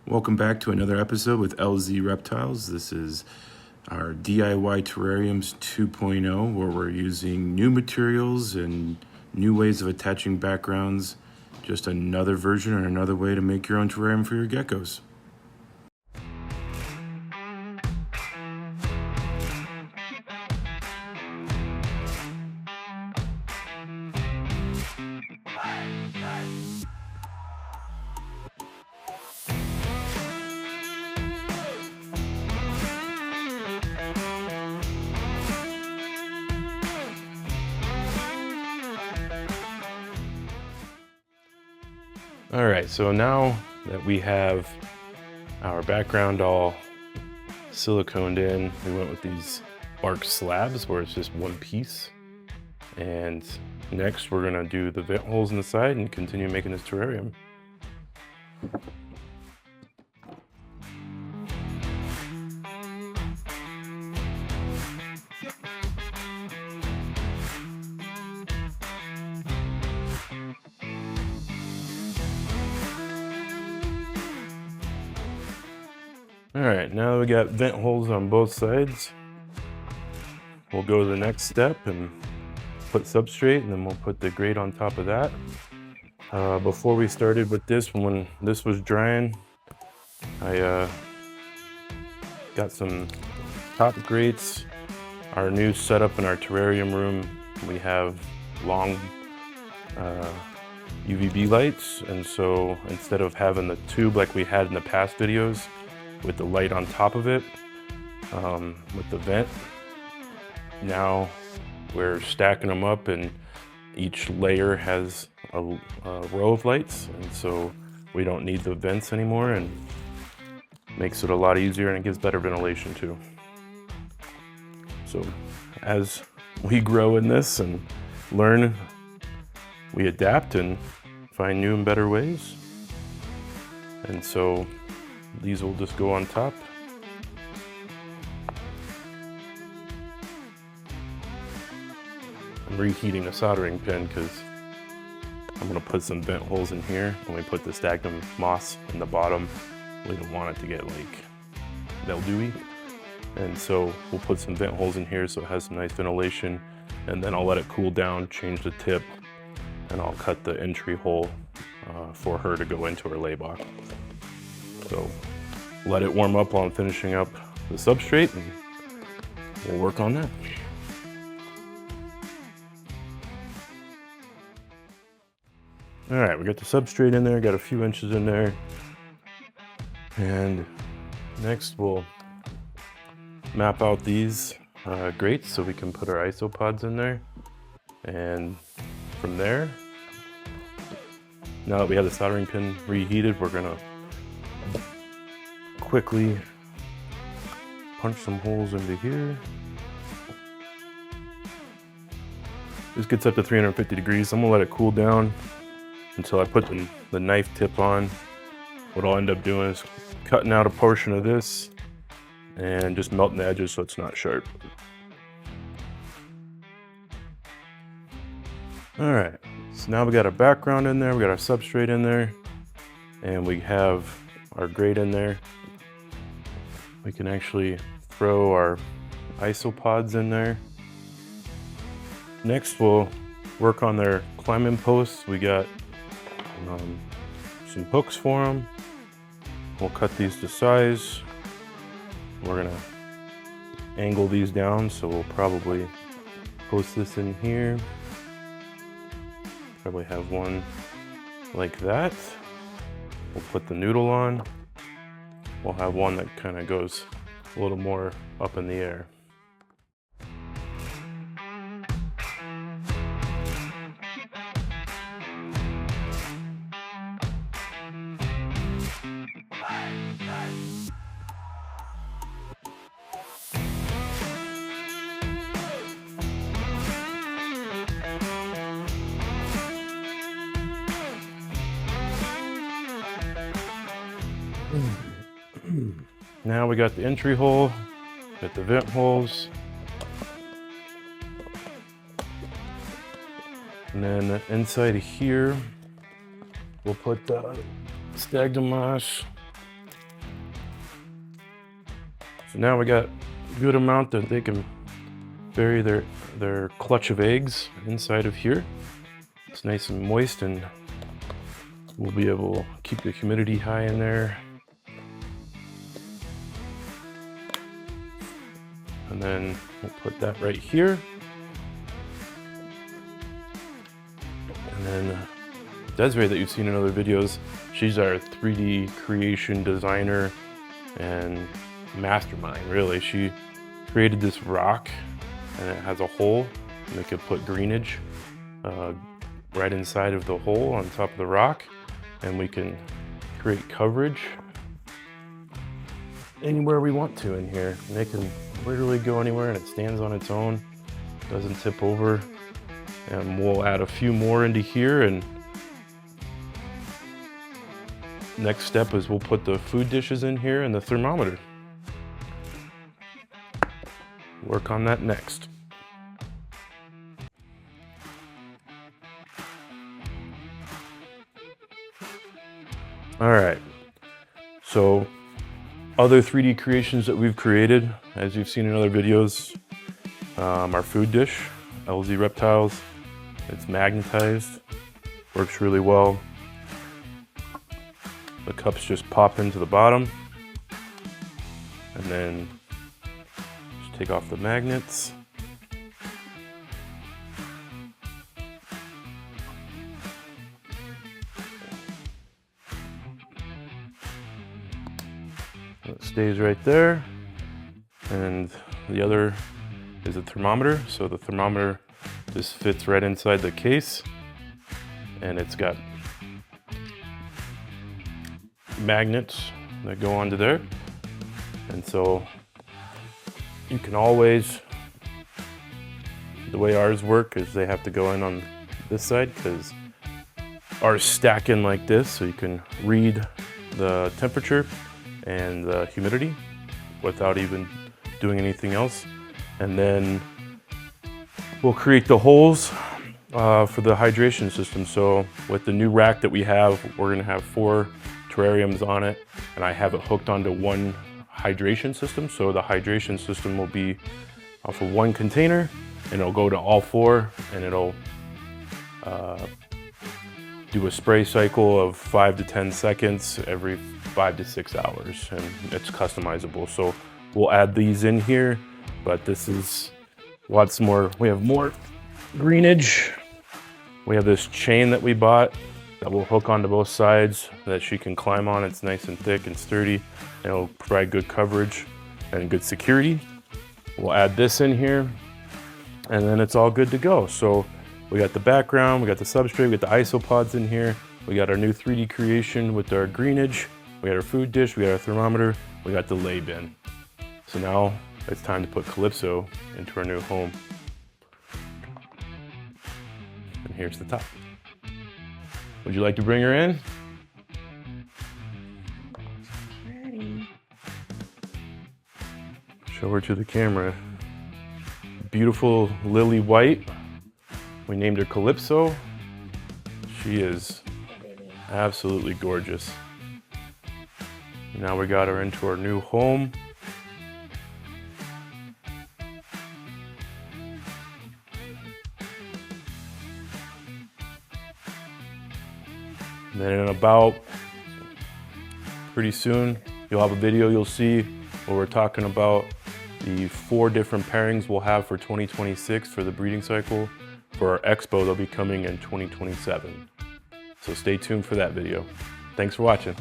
Welcome back to another episode with LZ Reptiles. This is our DIY Terrariums 2.0, where we're using new materials and new ways of attaching backgrounds. Just another version or another way to make your own terrarium for your geckos. All right, so now that we have our background all siliconed in, we went with these bark slabs where it's just one piece. And next we're gonna do the vent holes in the side and continue making this terrarium. All right, now that we got vent holes on both sides, we'll go to the next step and put substrate, and then we'll put the grate on top of that. Before we started with this, when this was drying, I got some top grates. Our new setup in our terrarium room, we have long UVB lights, and so instead of having the tube like we had in the past videos with the light on top of it, with the vent, now we're stacking them up and each layer has a row of lights, and so we don't need the vents anymore, and makes it a lot easier, and it gives better ventilation too. So as we grow in this and learn, we adapt and find new and better ways. And so these will just go on top. I'm reheating a soldering pin because I'm gonna put some vent holes in here. When we put the sphagnum moss in the bottom, we don't want it to get like mildewy. And so we'll put some vent holes in here so it has some nice ventilation, and then I'll let it cool down, change the tip, and I'll cut the entry hole for her to go into her lay box. So let it warm up while I'm finishing up the substrate, and we'll work on that. All right, we got the substrate in there, got a few inches in there. And next we'll map out these grates so we can put our isopods in there. And from there, now that we have the soldering pin reheated, we're gonna quickly punch some holes into here. This gets up to 350 degrees. I'm gonna let it cool down until I put the knife tip on. What I'll end up doing is cutting out a portion of this and just melting the edges so it's not sharp. All right, so now we got our background in there, we got our substrate in there, and we have our grate in there. We can actually throw our isopods in there. Next we'll work on their climbing posts. We got some hooks for them. We'll cut these to size. We're gonna angle these down, so we'll probably post this in here. Probably have one like that. We'll put the noodle on. We'll have one that kind of goes a little more up in the air. Now we got the entry hole, got the vent holes, and then inside of here we'll put the sphagnum moss So now we got a good amount that they can bury their clutch of eggs inside of here. It's nice and moist, and we'll be able to keep the humidity high in there. And then we'll put that right here. And then Desiree, that you've seen in other videos, she's our 3D creation designer and mastermind, really. She created this rock, and it has a hole, and we could put greenage right inside of the hole on top of the rock, and we can create coverage anywhere we want to in here. And it can literally go anywhere, and it stands on its own, doesn't tip over. And we'll add a few more into here, and next step is we'll put the food dishes in here and the thermometer. Work on that next. All right, so other 3D creations that we've created, as you've seen in other videos, our food dish, LZ Reptiles. It's magnetized, works really well. The cups just pop into the bottom, and then just take off the magnets. It stays right there. And the other is a thermometer. So the thermometer just fits right inside the case, and it's got magnets that go onto there. And so you can always, the way ours work is they have to go in on this side, because ours stack in like this, so you can read the temperature and the humidity without even doing anything else. And then we'll create the holes for the hydration system. So with the new rack that we have, we're gonna have 4 terrariums on it, and I have it hooked onto one hydration system. So the hydration system will be off of one container, and it'll go to all 4, and it'll do a spray cycle of 5 to 10 seconds every 5 to 6 hours, and it's customizable. So we'll add these in here, but this is lots more. We have more greenage. We have this chain that we bought that will hook onto both sides that she can climb on. It's nice and thick and sturdy, and it'll provide good coverage and good security. We'll add this in here, and then it's all good to go. So we got the background, we got the substrate, we got the isopods in here, we got our new 3D creation with our greenage, we got our food dish, we got our thermometer, we got the lay bin. So now it's time to put Calypso into our new home. And here's the top. Would you like to bring her in? Ready. Show her to the camera. Beautiful lily white. We named her Calypso. She is absolutely gorgeous. Now we got her into our new home. And then in about pretty soon, you'll have a video you'll see where we're talking about the 4 different pairings we'll have for 2026 for the breeding cycle. For our expo, they'll be coming in 2027. So stay tuned for that video. Thanks for watching.